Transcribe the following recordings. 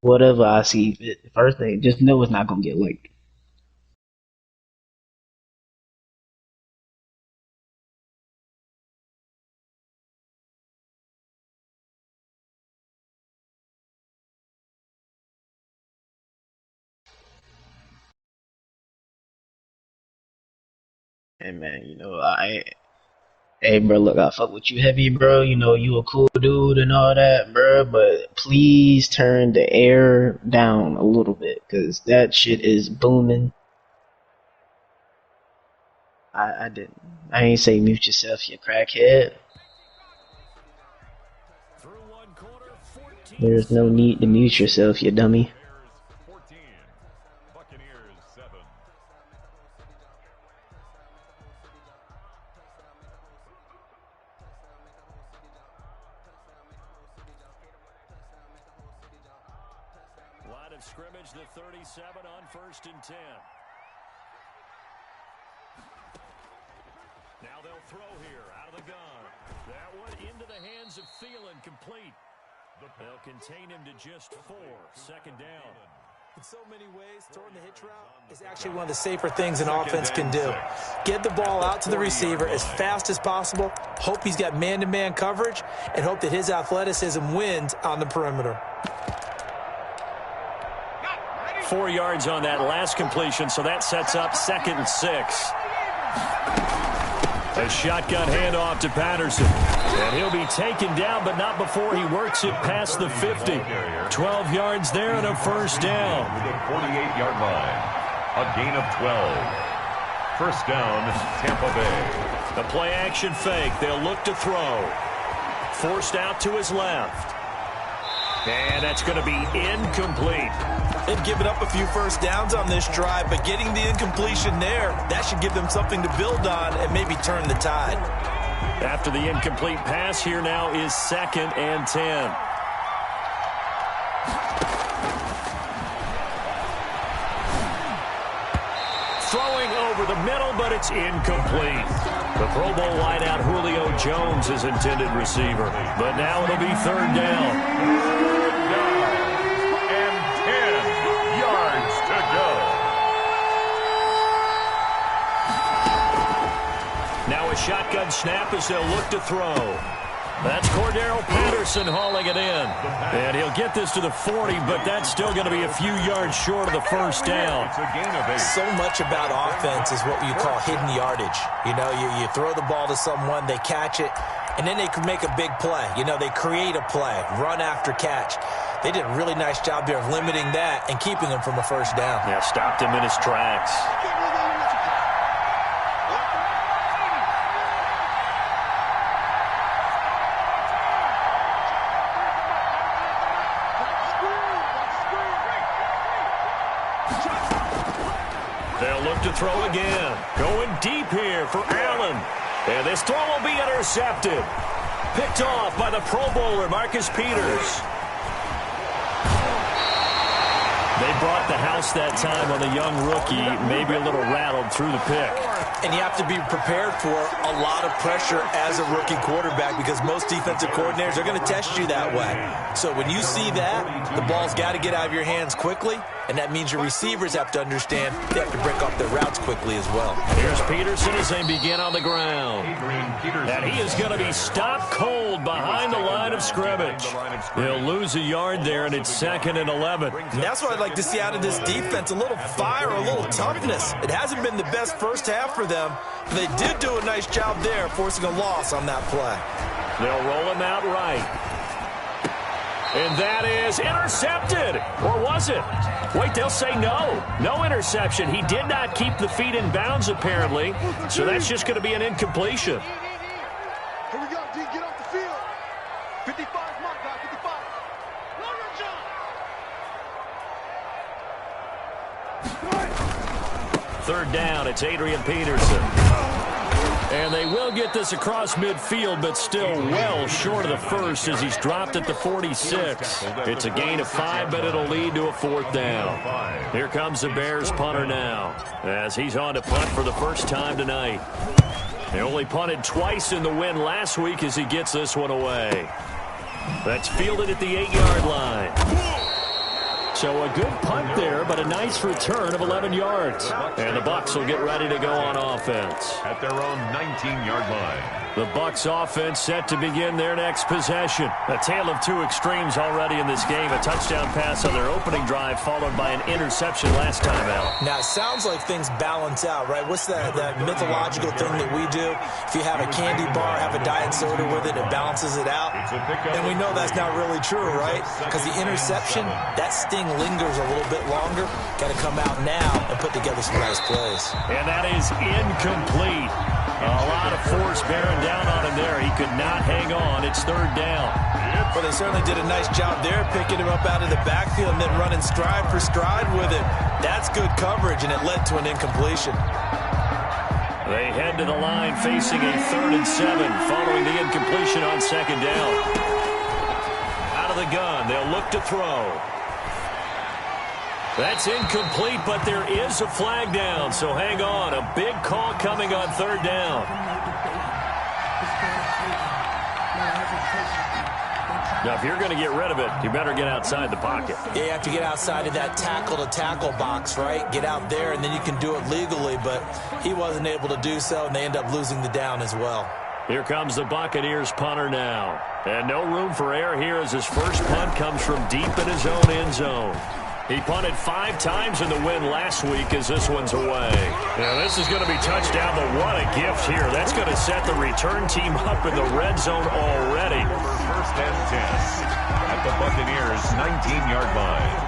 whatever I see fit. First thing, just know it's not gonna get liked. And man, hey bro, look, I fuck with you heavy, bro. You know, you a cool dude and all that, bro. But please turn the air down a little bit, cause that shit is booming. I didn't. I ain't say mute yourself, you crackhead. There's no need to mute yourself, you dummy. Line of scrimmage, the 37 on 1st and 10. Now they'll throw here out of the gun. That one into the hands of Thielen, complete. They'll contain him to just 4. 2nd down. In so many ways, throwing the hitch route is actually one of the safer things an offense can do. Get the ball out to the receiver as fast as possible, hope he's got man-to-man coverage, and hope that his athleticism wins on the perimeter. 4 yards on that last completion, so that sets up 2nd and 6. A shotgun handoff to Patterson. And he'll be taken down, but not before he works it past the 50. 12 yards there and a 1st down. To the 48-yard line. A gain of 12. 1st down, Tampa Bay. The play-action fake. They'll look to throw. Forced out to his left. And that's going to be incomplete. They've given up a few 1st downs on this drive, but getting the incompletion there, that should give them something to build on and maybe turn the tide. After the incomplete pass, here now is 2nd and 10. Throwing over the middle, but it's incomplete. The Pro Bowl wideout Julio Jones is intended receiver. But now it'll be 3rd down. Now a shotgun snap as they'll look to throw. That's Cordero Patterson hauling it in. And he'll get this to the 40, but that's still going to be a few yards short of the 1st down. So much about offense is what you call hidden yardage. You know, you throw the ball to someone, they catch it, and then they can make a big play. You know, they create a play, run after catch. They did a really nice job there of limiting that and keeping him from a 1st down. Yeah, stopped him in his tracks. They'll look to throw again. Going deep here for Allen. And this throw will be intercepted. Picked off by the Pro Bowler, Marcus Peters. They brought the house that time on the young rookie, maybe a little rattled through the pick. And you have to be prepared for a lot of pressure as a rookie quarterback because most defensive coordinators are going to test you that way. So when you see that, the ball's got to get out of your hands quickly, and that means your receivers have to understand they have to break off their routes quickly as well. Here's Peterson as they begin on the ground. And he is going to be stopped cold behind the line of scrimmage. They'll lose a yard there, and it's 2nd and 11. And that's what I'd like to see out of this defense, a little fire, a little toughness. It hasn't been the best 1st half for them, but they did do a nice job there forcing a loss on that play. They'll roll him out right. And that is intercepted. Or was it? Wait, they'll say no. No interception. He did not keep the feet in bounds, apparently. So that's just going to be an incompletion. Here we go, D. Get off the field. 55 is my guy. 55. Third down, it's Adrian Peterson. And they will get this across midfield, but still well short of the 1st as he's dropped at the 46. It's a gain of 5, but it'll lead to a 4th down. Here comes the Bears punter now as he's on to punt for the 1st time tonight. They only punted twice in the win last week as he gets this one away. That's fielded at the 8-yard line. So a good punt there, but a nice return of 11 yards. And the Bucs will get ready to go on offense. At their own 19-yard line. The Bucs offense set to begin their next possession. A tale of two extremes already in this game. A touchdown pass on their opening drive, followed by an interception last time out. Now, it sounds like things balance out, right? What's that mythological thing that we do? If you have a candy bar, have a diet soda with it, it balances it out. And we know that's not really true, right? Because the interception, that sting lingers a little bit longer. Got to come out now and put together some nice plays. And that is incomplete. A lot of force bearing down on him there. He could not hang on. It's third down. Well, they certainly did a nice job there, picking him up out of the backfield and then running stride for stride with him. That's good coverage, and it led to an incompletion. They head to the line facing a 3rd and 7 following the incompletion on second down. Out of the gun, they'll look to throw. That's incomplete, but there is a flag down, so hang on. A big call coming on third down. Now, if you're going to get rid of it, you better get outside the pocket. Yeah, you have to get outside of that tackle-to-tackle box, right? Get out there, and then you can do it legally, but he wasn't able to do so, and they end up losing the down as well. Here comes the Buccaneers punter now. And no room for error here as his first punt comes from deep in his own end zone. He punted 5 times in the win last week as this one's away. Now, this is going to be touchdown, but what a gift here. That's going to set the return team up in the red zone already. First and 10 at the Buccaneers' 19-yard line.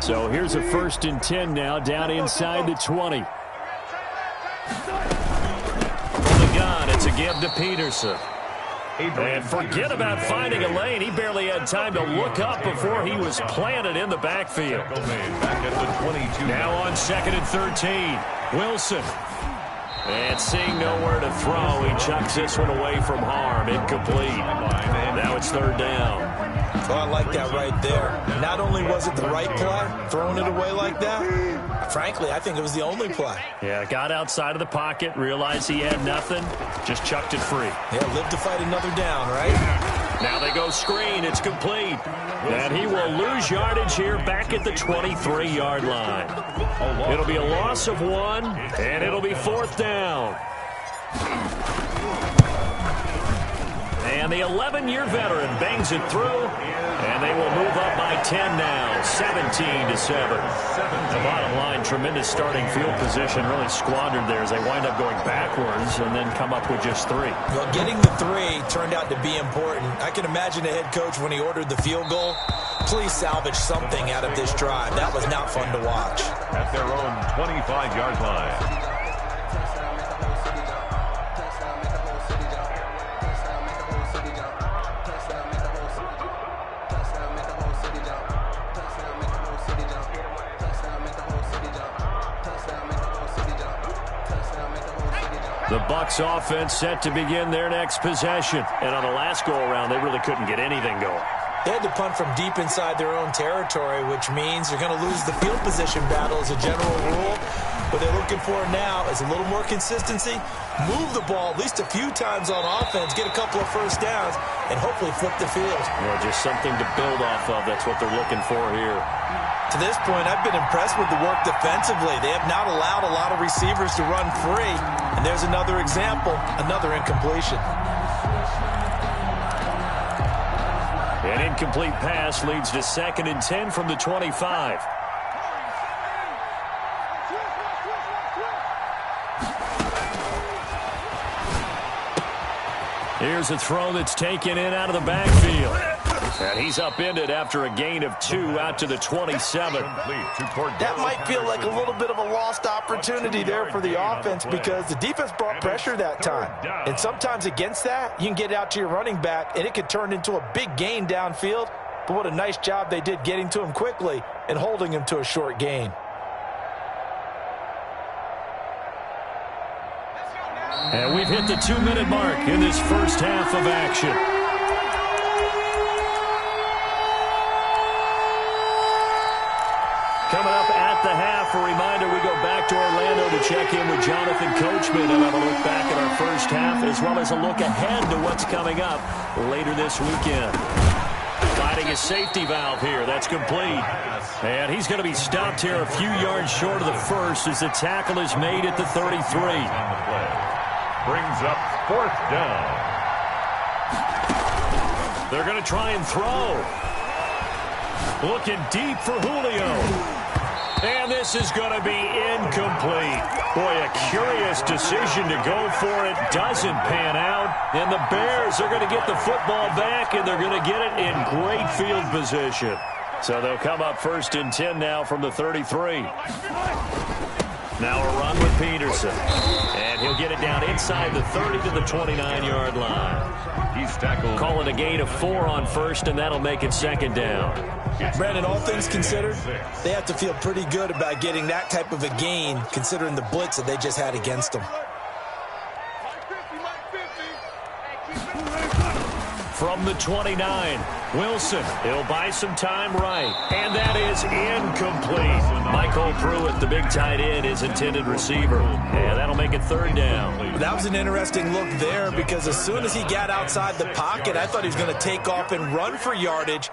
So here's a 1st and 10 now, down inside the 20. It's a give to Peterson. And forget about finding a lane. He barely had time to look up before he was planted in the backfield. Now on 2nd and 13. Wilson. And seeing nowhere to throw, he chucks this one away from harm. Incomplete. Now it's 3rd down. Well, I like that right there. Not only was it the right play, throwing it away like that, frankly, I think it was the only play. Yeah, got outside of the pocket, realized he had nothing, just chucked it free. Yeah, live to fight another down, right? Now they go screen. It's complete. And he will lose yardage here back at the 23-yard line. It'll be a loss of 1, and it'll be 4th down. And the 11-year veteran bangs it through, and they will move up by 10 now, 17-7. The bottom line, tremendous starting field position, really squandered there as they wind up going backwards and then come up with just 3. Well, getting the 3 turned out to be important. I can imagine the head coach when he ordered the field goal. Please salvage something out of this drive. That was not fun to watch. At their own 25-yard line. The Bucs offense set to begin their next possession. And on the last go-around, they really couldn't get anything going. They had to punt from deep inside their own territory, which means they're going to lose the field position battle as a general rule. What they're looking for now is a little more consistency, move the ball at least a few times on offense, get a couple of first downs, and hopefully flip the field. Well, just something to build off of. That's what they're looking for here. To this point, I've been impressed with the work defensively. They have not allowed a lot of receivers to run free. And there's another example, another incompletion. An incomplete pass leads to 2nd and 10 from the 25. Here's a throw that's taken in out of the backfield. And he's upended after a gain of 2 out to the 27. That might feel like a little bit of a lost opportunity there for the offense because the defense brought pressure that time. And sometimes against that, you can get out to your running back, and it could turn into a big gain downfield. But what a nice job they did getting to him quickly and holding him to a short gain. And we've hit the 2-minute mark in this first half of action. Coming up at the half, a reminder, we go back to Orlando to check in with Jonathan Coachman and have a look back at our first half as well as a look ahead to what's coming up later this weekend. Finding a safety valve here. That's complete. And he's going to be stopped here a few yards short of the first as the tackle is made at the 33. Brings up 4th down. They're going to try and throw. Looking deep for Julio. And this is going to be incomplete. Boy, a curious decision to go for it. Doesn't pan out. And the Bears are going to get the football back, and they're going to get it in great field position. So they'll come up 1st and 10 now from the 33. Now a run with Peterson. And he'll get it down inside the 30 to the 29-yard line. He's tackled. Calling a gain of 4 on 1st, and that'll make it 2nd down. Brandon, all things considered, they have to feel pretty good about getting that type of a gain considering the blitz that they just had against them. From the 29, Wilson. He'll buy some time right. And that is incomplete. Michael Pruitt, the big tight end, his intended receiver. And that'll make it 3rd down. That was an interesting look there because as soon as he got outside the pocket, I thought he was going to take off and run for yardage.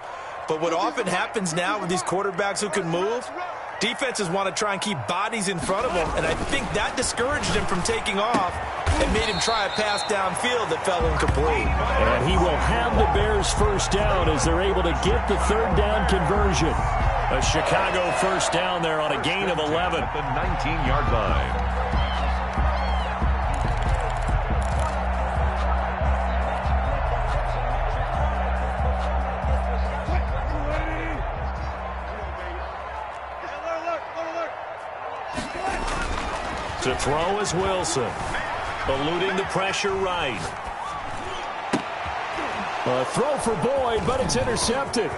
But what often happens now with these quarterbacks who can move, defenses want to try and keep bodies in front of them, and I think that discouraged him from taking off and made him try a pass downfield that fell incomplete. And he will have the Bears 1st down as they're able to get the 3rd down conversion. A Chicago 1st down there on a gain of 11. At the 19-yard line. To throw is Wilson. Eluding the pressure right. A throw for Boyd, but it's intercepted.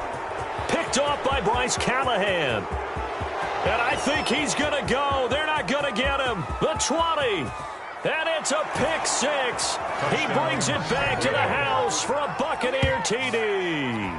Picked off by Bryce Callahan. And I think he's going to go. They're not going to get him. The 20. And it's a pick 6. He brings it back to the house for a Buccaneer TD.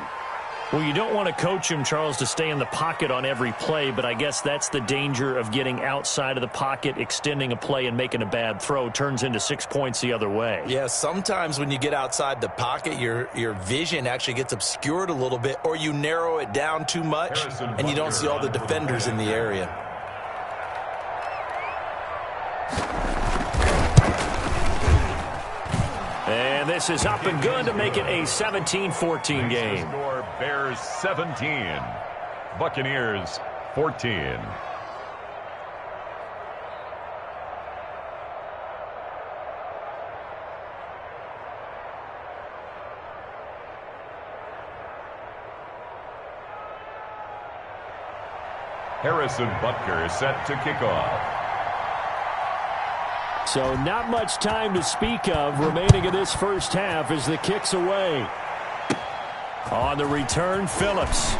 Well, you don't want to coach him, Charles, to stay in the pocket on every play, but I guess that's the danger of getting outside of the pocket, extending a play, and making a bad throw. Turns into 6 points the other way. Yeah, sometimes when you get outside the pocket, your vision actually gets obscured a little bit, or you narrow it down too much, and you don't see all the defenders in the area. And this is up and good to make it a 17-14 game. Score Bears 17, Buccaneers 14. Harrison Butker is set to kick off. So not much time to speak of remaining in this first half as the kick's away. On the return, Phillips.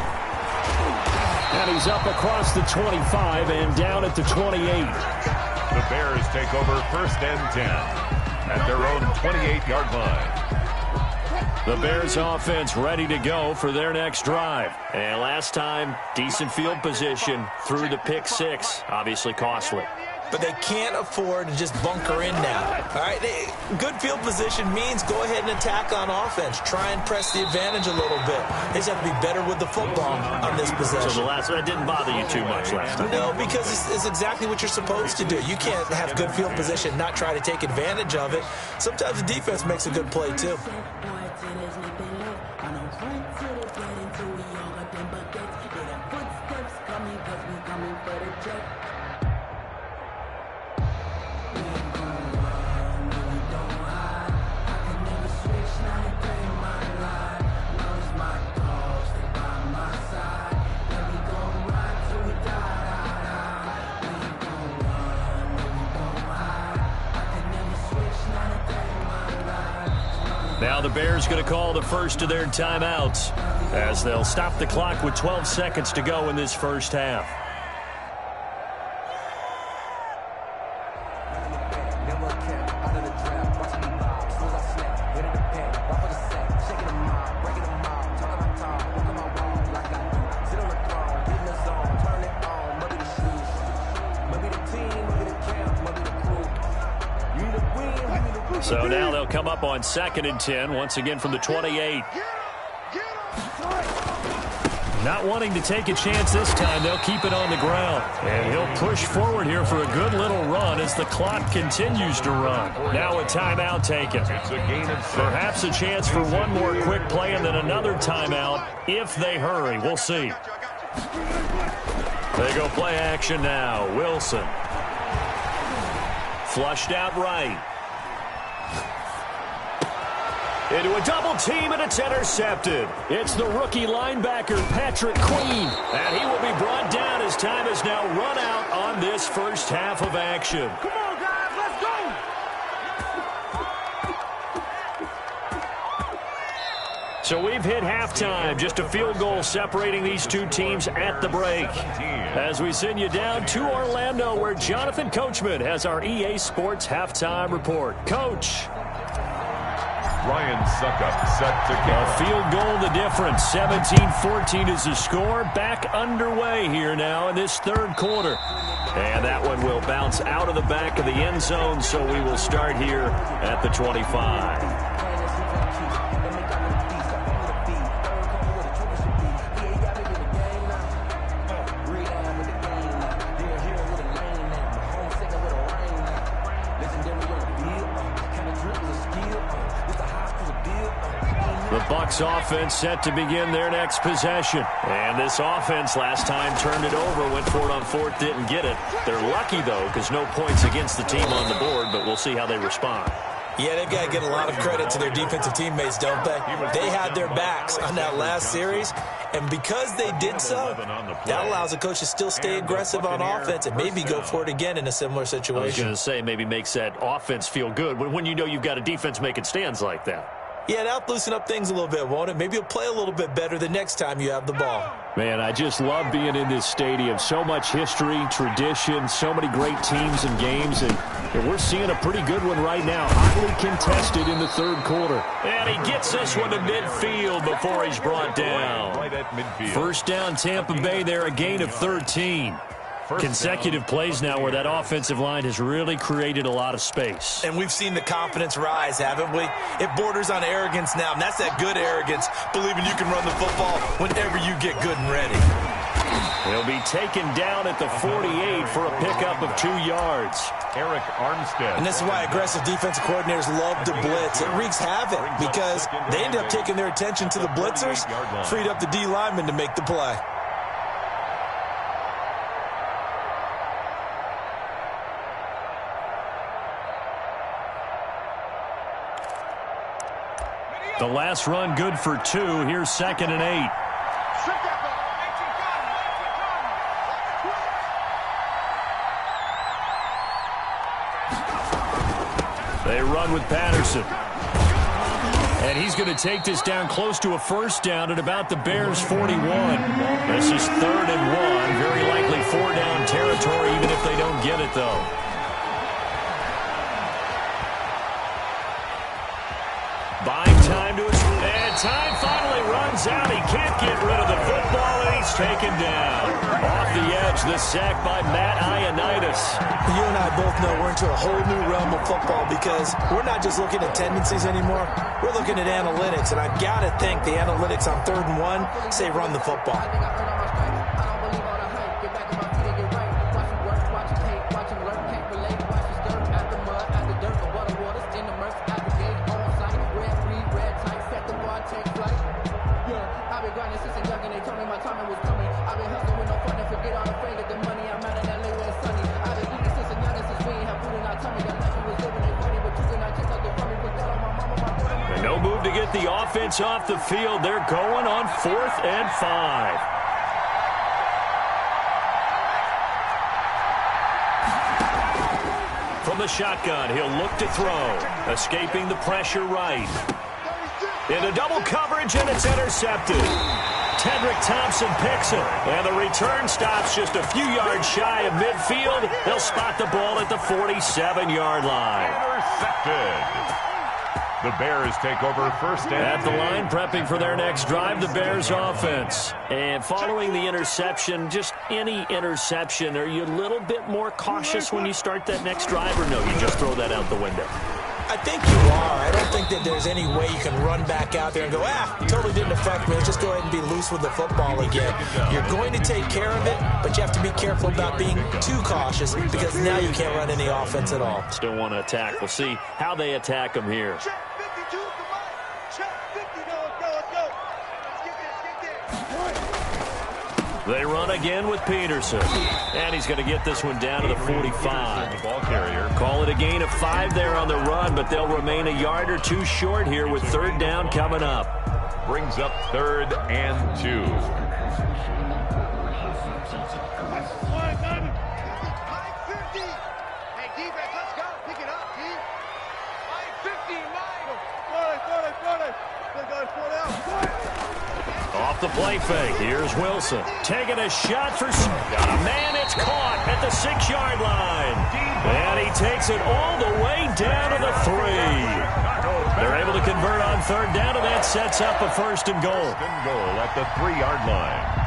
And he's up across the 25 and down at the 28. The Bears take over 1st and 10 at their own 28-yard line. The Bears offense ready to go for their next drive. And last time, decent field position through the pick 6. Obviously costly. But they can't afford to just bunker in now. All right, good field position means go ahead and attack on offense. Try and press the advantage a little bit. They just have to be better with the football on this possession. So the last one didn't bother you too much last time. No, because it's exactly what you're supposed to do. You can't have good field position, not try to take advantage of it. Sometimes the defense makes a good play, too. Now the Bears going to call the first of their timeouts as they'll stop the clock with 12 seconds to go in this first half. So now they'll come up on 2nd and 10, once again from the 28. Not wanting to take a chance this time, they'll keep it on the ground. And he'll push forward here for a good little run as the clock continues to run. Now a timeout taken. It's a gain of 6. Perhaps a chance for one more quick play and then another timeout if they hurry. We'll see. They go play action now. Wilson. Flushed out right. Into a double team, and it's intercepted. It's the rookie linebacker, Patrick Queen. And he will be brought down as time has now run out on this first half of action. Come on, guys, let's go! So we've hit halftime. Just a field goal separating these two teams at the break. As we send you down to Orlando, where Jonathan Coachman has our EA Sports halftime report. Coach. Ryan Suckup set to kick. A field goal the difference. 17-14 is the score. Back underway here now in this third quarter. And that one will bounce out of the back of the end zone, so we will start here at the 25. Bucs offense set to begin their next possession. And this offense last time turned it over, went for it on 4th, didn't get it. They're lucky, though, because no points against the team on the board, but we'll see how they respond. Yeah, they've got to get a lot of credit to their defensive teammates, don't they? They had their backs on that last series, and because they did so, that allows the coach to still stay aggressive on offense and maybe go for it again in a similar situation. I was going to say, maybe makes that offense feel good when you know you've got a defense making stands like that. Yeah, that'll loosen up things a little bit, won't it? Maybe you'll play a little bit better the next time you have the ball. Man, I just love being in this stadium. So much history, tradition, so many great teams and games, and we're seeing a pretty good one right now. Hotly contested in the third quarter. And he gets this one to midfield before he's brought down. Right at midfield. First down, Tampa Bay there, a gain of 13. Consecutive plays now where that offensive line has really created a lot of space. And we've seen the confidence rise, haven't we? It borders on arrogance now, and that's that good arrogance, believing you can run the football whenever you get good and ready. He'll be taken down at the 48 for a pickup of 2 yards. Eric Armstead. And this is why aggressive defensive coordinators love to blitz. It wreaks havoc because they end up taking their attention to the blitzers, freed up the D lineman to make the play. The last run good for 2. Here's 2nd and 8. They run with Patterson. And he's going to take this down close to a first down at about the Bears' 41. This is 3rd and 1. Very likely 4-down territory even if they don't get it, though. Buying time to his... And time finally runs out. He can't get rid of the football, and he's taken down. Off the edge, the sack by Matt Ioannidis. You and I both know we're into a whole new realm of football because we're not just looking at tendencies anymore. We're looking at analytics, and I've got to think the analytics on 3rd and 1 say run the football. No move to get the offense off the field. They're going on 4th and 5. From the shotgun, he'll look to throw. Escaping the pressure right. Into double coverage, and it's intercepted. Tedrick Thompson picks it, and the return stops just a few yards shy of midfield. They'll spot the ball at the 47-yard line. Intercepted. The Bears take over first and at the line, prepping for their next drive, the Bears offense. And following the interception, just any interception, are you a little bit more cautious when you start that next drive, or no, you just throw that out the window? I think you are. I don't think that there's any way you can run back out there and go, totally didn't affect me. Let's just go ahead and be loose with the football again. You're going to take care of it, but you have to be careful about being too cautious because now you can't run any offense at all. Still want to attack. We'll see how they attack them here. Check 52, come on. Check 50, let's go. Let's get this. They run again with Peterson. And he's going to get this one down to the 45. The ball carrier. Call it a gain of 5 there on the run, but they'll remain a yard or two short here with third down coming up. Brings up 3rd and 2. Hey, defense, let's go. Pick it up, team. 50, Mike. Off the play fake. Here's Wilson. Taking a shot for... Got a man. It's caught at the 6-yard line. And he takes it all the way down to the 3. They're able to convert on third down, and that sets up a first and goal. First and goal at the 3-yard line.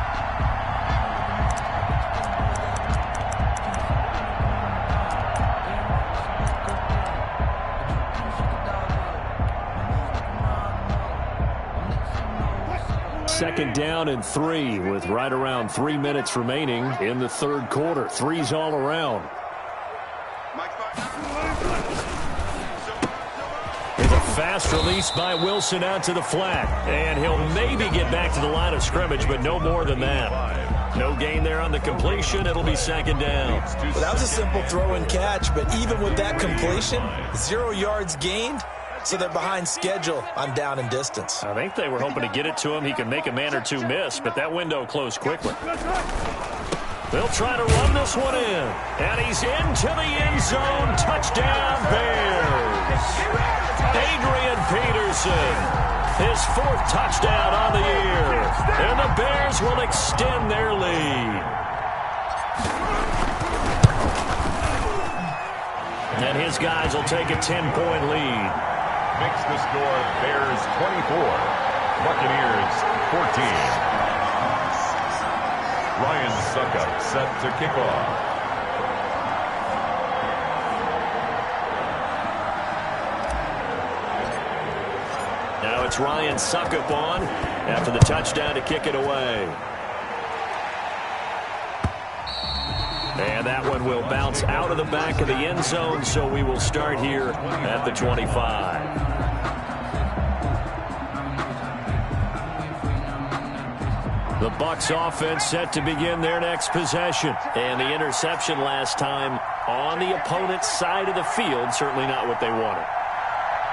Second down and 3 with right around 3 minutes remaining in the third quarter. 3's all around. There's a fast release by Wilson out to the flat. And he'll maybe get back to the line of scrimmage, but no more than that. No gain there on the completion. It'll be second down. Well, that was a simple throw and catch, but even with that completion, 0 yards gained. So they're behind schedule on down and distance. I think they were hoping to get it to him. He could make a man or two miss, but that window closed quickly. They'll try to run this one in. And he's into the end zone. Touchdown, Bears. Adrian Peterson. His 4th touchdown on the year. And the Bears will extend their lead. And his guys will take a 10-point lead. Makes the score Bears 24, Buccaneers 14. Ryan Suckup set to kick off. Now it's Ryan Suckup on after the touchdown to kick it away. And that one will bounce out of the back of the end zone, so we will start here at the 25. The Bucs offense set to begin their next possession. And the interception last time on the opponent's side of the field, certainly not what they wanted.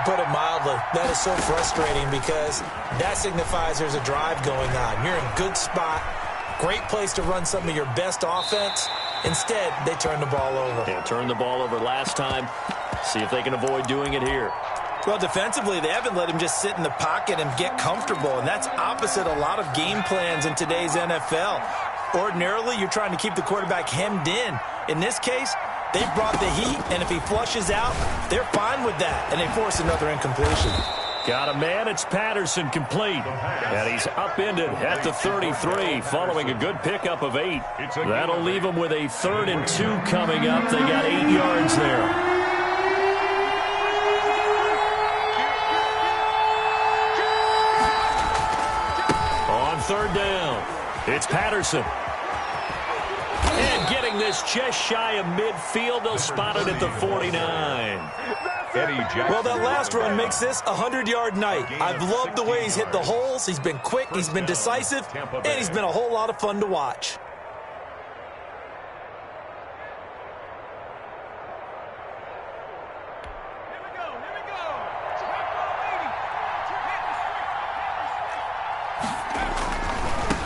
Put it mildly, that is so frustrating because that signifies there's a drive going on. You're in a good spot, great place to run some of your best offense. Instead, they turn the ball over. They turned the ball over last time. See if they can avoid doing it here. Well, defensively, they haven't let him just sit in the pocket and get comfortable, and that's opposite a lot of game plans in today's NFL. Ordinarily, you're trying to keep the quarterback hemmed in. In this case, they brought the heat, and if he flushes out, they're fine with that, and they force another incompletion. Got a man. It's Patterson complete. And he's upended at the 33 following a good pickup of 8. That'll leave him with a 3rd and 2 coming up. They got 8 yards there. On third down, it's Patterson. And getting this just shy of midfield, they'll spot it at the 49. Well, that last run makes this a 100-yard night. I've loved the way he's hit the holes. He's been quick, he's been decisive, and he's been a whole lot of fun to watch.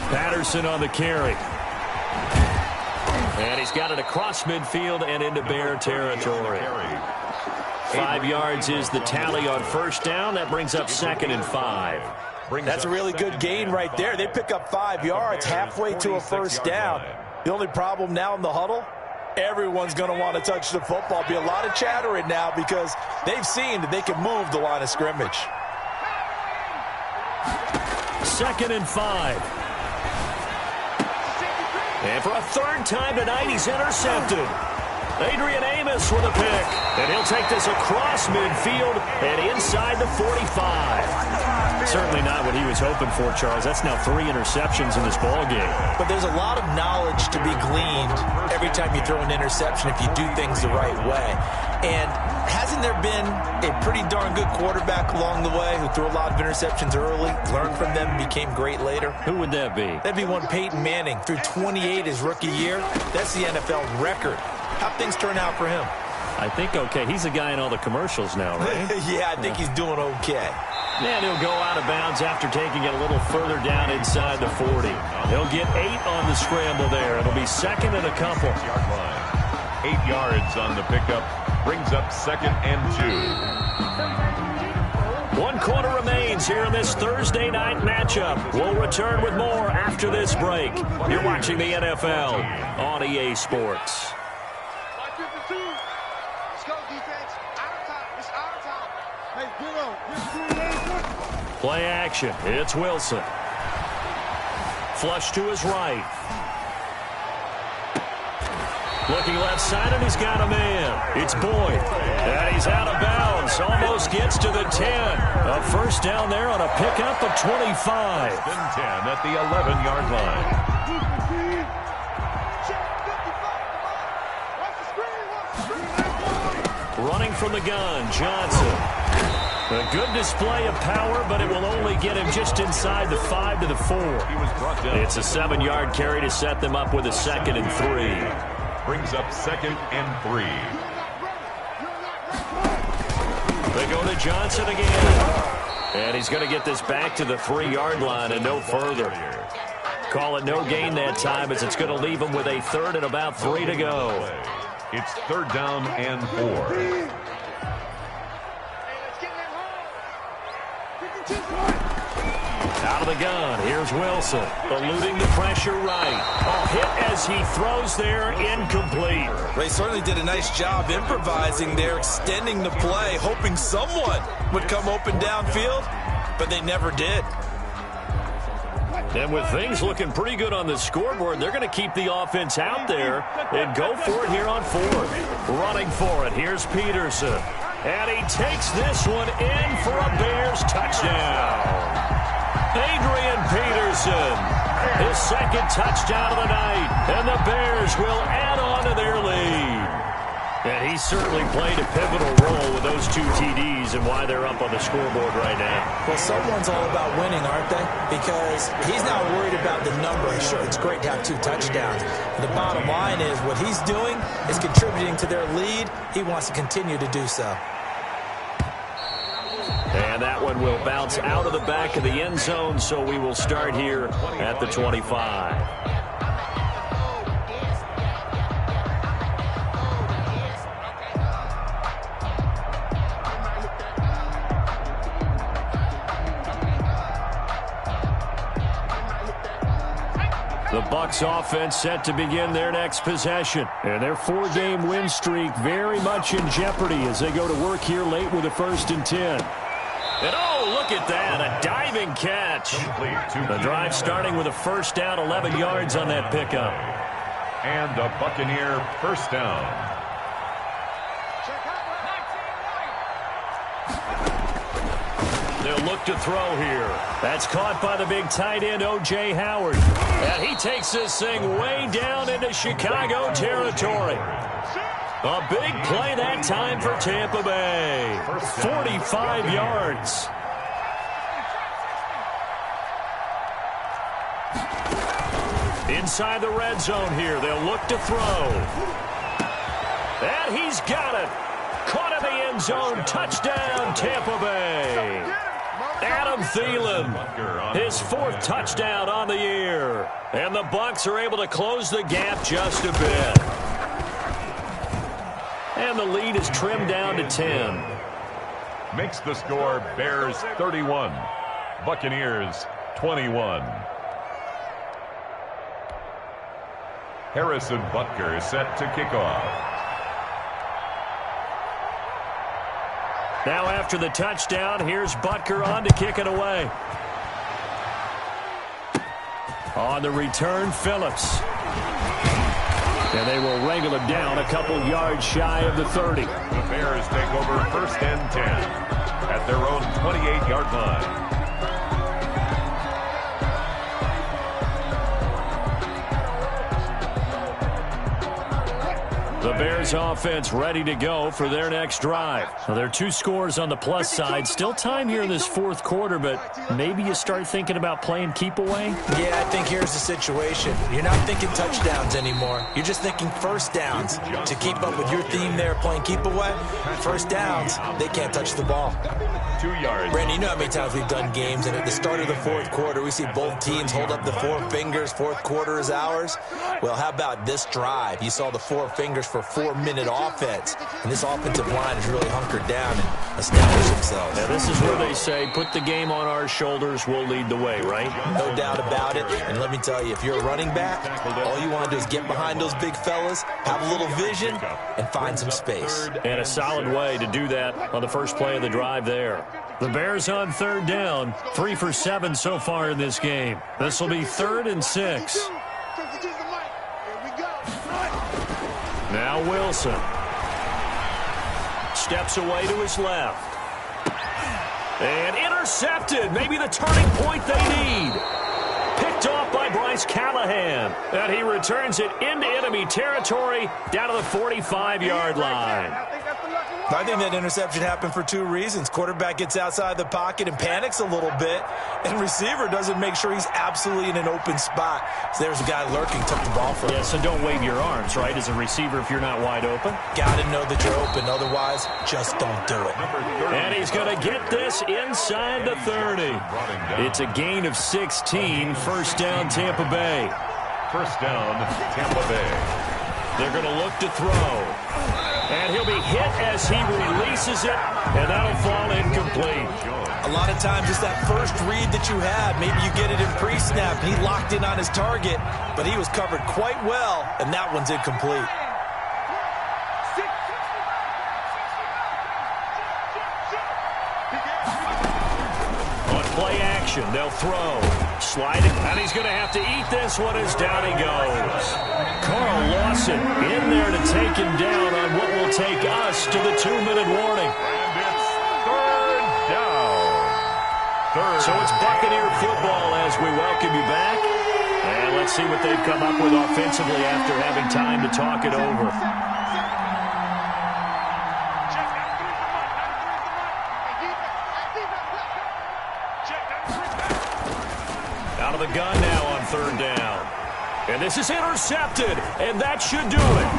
Patterson on the carry. And he's got it across midfield and into Bear territory. 5 yards is the tally on first down. That brings up 2nd and 5. That's a really good gain right there. They pick up 5 yards halfway to a first down. The only problem now in the huddle, Everyone's going to want to touch the football. Be a lot of chatter right now because they've seen that they can move the line of scrimmage. 2nd and 5. And for a third time tonight, he's intercepted. Adrian Amos with a pick. And he'll take this across midfield and inside the 45. Certainly not what he was hoping for, Charles. That's now 3 interceptions in this ball game. But there's a lot of knowledge to be gleaned every time you throw an interception if you do things the right way. And hasn't there been a pretty darn good quarterback along the way who threw a lot of interceptions early, learned from them, became great later? Who would that be? That'd be one Peyton Manning. Threw 28 his rookie year. That's the NFL record. How'd things turn out for him? I think okay. He's a guy in all the commercials now, right? Yeah, I think he's doing okay. And he'll go out of bounds after taking it a little further down inside the 40. He'll get 8 on the scramble there. It'll be 2nd and a couple. 8 yards on the pickup. Brings up 2nd and 2. 1 quarter remains here in this Thursday night matchup. We'll return with more after this break. You're watching the NFL on EA Sports. Play action. It's Wilson. Flush to his right. Looking left side, and he's got a man. It's Boyd. And he's out of bounds. Almost gets to the 10. A first down there on a pickup of 25. Then 10 at the 11-yard line. Running from the gun, Johnson. A good display of power, but it will only get him just inside the 5 to the 4. He was brought down. It's a 7-yard carry to set them up with a 2nd and 3. Brings up 2nd and 3. They go to Johnson again. And he's going to get this back to the 3-yard line and no further. Call it no gain that time as it's going to leave him with a 3rd and about 3 to go. It's 3rd down and 4. Out of the gun, here's Wilson, eluding the pressure right. A hit as he throws there, incomplete. They certainly did a nice job improvising there, extending the play, hoping someone would come open downfield, but they never did. And with things looking pretty good on the scoreboard, they're going to keep the offense out there and go for it here on 4th. Running for it, here's Peterson. And he takes this one in for a Bears touchdown. Adrian Peterson, his 2nd touchdown of the night, and the Bears will add on to their lead. And he certainly played a pivotal role with those 2 TDs and why they're up on the scoreboard right now. Well, someone's all about winning, aren't they? Because he's not worried about the number. Sure, it's great to have 2 touchdowns. The bottom line is what he's doing is contributing to their lead. He wants to continue to do so. And that one will bounce out of the back of the end zone, so we will start here at the 25. The Bucs offense set to begin their next possession. And their 4-game win streak very much in jeopardy as they go to work here late with a 1st and 10. And oh, look at that, a diving catch. The drive starting with a first down, 11 yards on that pickup. And a Buccaneer first down. They'll look to throw here. That's caught by the big tight end, O.J. Howard. And he takes this thing way down into Chicago territory. A big play that time for Tampa Bay. 45 yards. Inside the red zone here. They'll look to throw. And he's got it. Caught in the end zone. Touchdown, Tampa Bay. Adam Thielen, his 4th touchdown on the year. And the Bucs are able to close the gap just a bit. And the lead is trimmed down to 10. Makes the score Bears 31, Buccaneers 21. Harrison Butker is set to kick off. Now after the touchdown, here's Butker on to kick it away. On the return, Phillips. And they will wrangle him down a couple yards shy of the 30. The Bears take over first and 10 at their own 28-yard line. The Bears offense ready to go for their next drive. Well, there are 2 scores on the plus side. Still time here in this fourth quarter, but maybe you start thinking about playing keep away? Yeah, I think here's the situation. You're not thinking touchdowns anymore. You're just thinking first downs. To keep up with your theme there, playing keep away, first downs, they can't touch the ball. 2 yards. Brandon, you know how many times we've done games, and at the start of the fourth quarter, we see both teams hold up the 4 fingers, fourth quarter is ours. Well, how about this drive? You saw the 4 fingers for 4-minute offense, and this offensive line is really hunkered down and established themselves. Now, this is where they say, put the game on our shoulders, we'll lead the way, right? No doubt about it, and let me tell you, if you're a running back, all you want to do is get behind those big fellas, have a little vision, and find some space. And a solid way to do that on the first play of the drive there. The Bears on third down, 3 for 7 so far in this game. This will be 3rd and 6. Now Wilson steps away to his left. And intercepted. Maybe the turning point they need. Picked off by Bryce Callahan. And he returns it into enemy territory down to the 45-yard line. I think that interception happened for 2 reasons. Quarterback gets outside the pocket and panics a little bit, and receiver doesn't make sure he's absolutely in an open spot. So there's a guy lurking, took the ball from him. Yeah, so don't wave your arms, right, as a receiver if you're not wide open. Got to know that you're open. Otherwise, just don't do it. And he's going to get this inside the 30. It's a gain of 16. First down, Tampa Bay. First down, Tampa Bay. They're going to look to throw. And he'll be hit as he releases it, and that'll fall incomplete. A lot of times it's that first read that you have. Maybe you get it in pre-snap, and he locked in on his target, but he was covered quite well, and that one's incomplete. On play action, they'll throw. Sliding, and he's going to have to eat this one as down he goes. Carl Lawson in there to take him down on what will take us to the 2-minute warning. And it's 3rd down. So it's Buccaneer football as we welcome you back. And let's see what they've come up with offensively after having time to talk it over. Out of the gun now on 3rd down. And this is intercepted, and that should do it.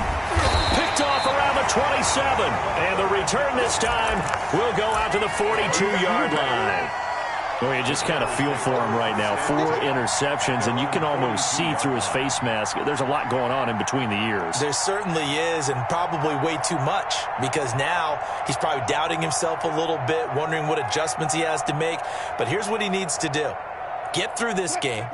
Picked off around the 27, and the return this time will go out to the 42-yard line. Well, you just kind of feel for him right now. 4 interceptions, and you can almost see through his face mask. There's a lot going on in between the ears. There certainly is, and probably way too much, because now he's probably doubting himself a little bit, wondering what adjustments he has to make. But here's what he needs to do. Get through this game,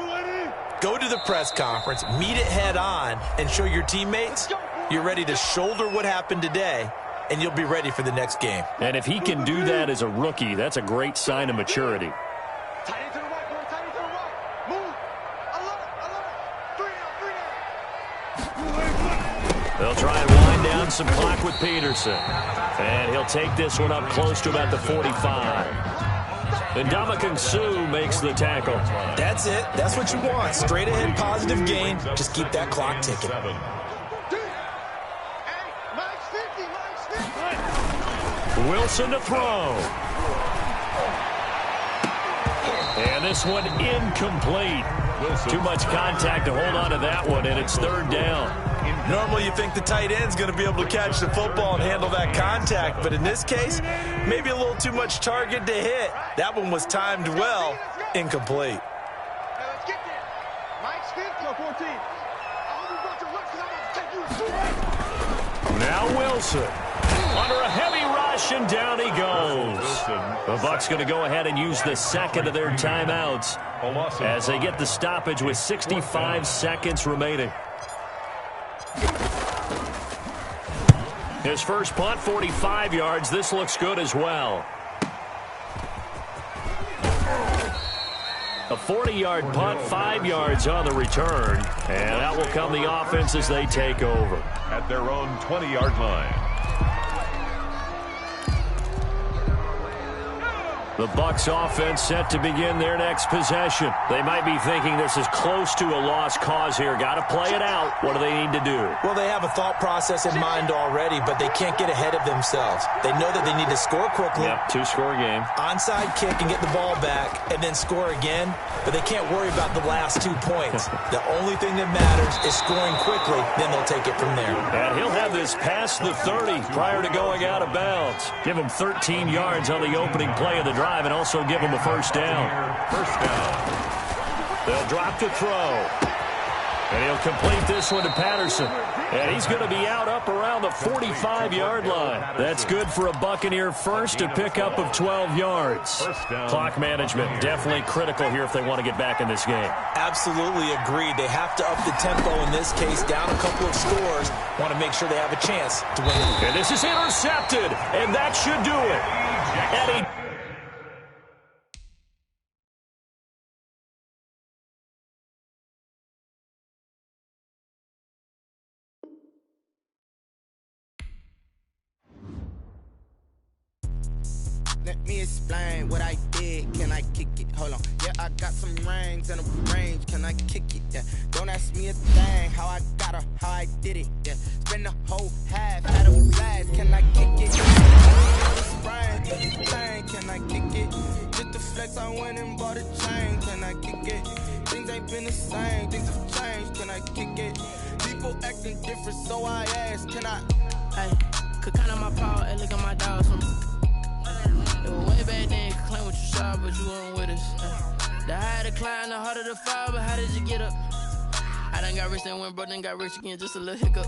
go to the press conference, meet it head on, and show your teammates you're ready to shoulder what happened today, and you'll be ready for the next game. And if he can do that as a rookie, that's a great sign of maturity. They'll try and wind down some clock with Peterson. And he'll take this one up close to about the 45. And Ndamukong Suh makes the tackle. That's it. That's what you want. Straight ahead, positive gain. Just keep that clock ticking. Wilson to throw. And this one incomplete. Too much contact to hold on to that one, and it's 3rd down. Normally you think the tight end's going to be able to catch the football and handle that contact, but in this case, maybe a little too much target to hit. That one was timed well, incomplete. Now Wilson under a heavy rush, and down he goes. The Bucs going to go ahead and use the second of their timeouts as they get the stoppage with 65 seconds remaining. His first punt, 45 yards. This looks good as well. A 40-yard punt, 5 yards on the return. And that will come the offense as they take over. At their own 20-yard line. The Bucs offense set to begin their next possession. They might be thinking this is close to a lost cause here. Got to play it out. What do they need to do? Well, they have a thought process in mind already, but they can't get ahead of themselves. They know that they need to score quickly. Yep, two-score game. Onside kick and get the ball back and then score again, but they can't worry about the last 2 points. The only thing that matters is scoring quickly, then they'll take it from there. And he'll have this past the 30 prior to going out of bounds. Give him 13 yards on the opening play of the drive. And also give him a first down. They'll drop to throw. And he'll complete this one to Patterson. And he's going to be out up around the 45-yard line. That's good for a Buccaneer first to pick up of 12 yards. Clock management definitely critical here if they want to get back in this game. Absolutely agreed. They have to up the tempo in this case, down a couple of scores. Want to make sure they have a chance to win. And this is intercepted. And that should do it. And he... Let me explain what I did. Can I kick it? Hold on. Yeah, I got some rings and a range. Can I kick it? Yeah. Don't ask me a thing. How I got her, how I did it. Yeah. Spend the whole half, had a blast. Can I kick it? Can I kick it? Just the flex, I went and bought a chain. Can I kick it? Things ain't been the same. Things have changed. Can I kick it? People acting different, so I asked. Can I? Hey, could count on my power and look at my dogs. It was way back then, you could claim what you saw, but you weren't with us. The higher the climb, the harder the fall, but how did you get up? I done got rich and went broke, then got rich again, just a little hiccup.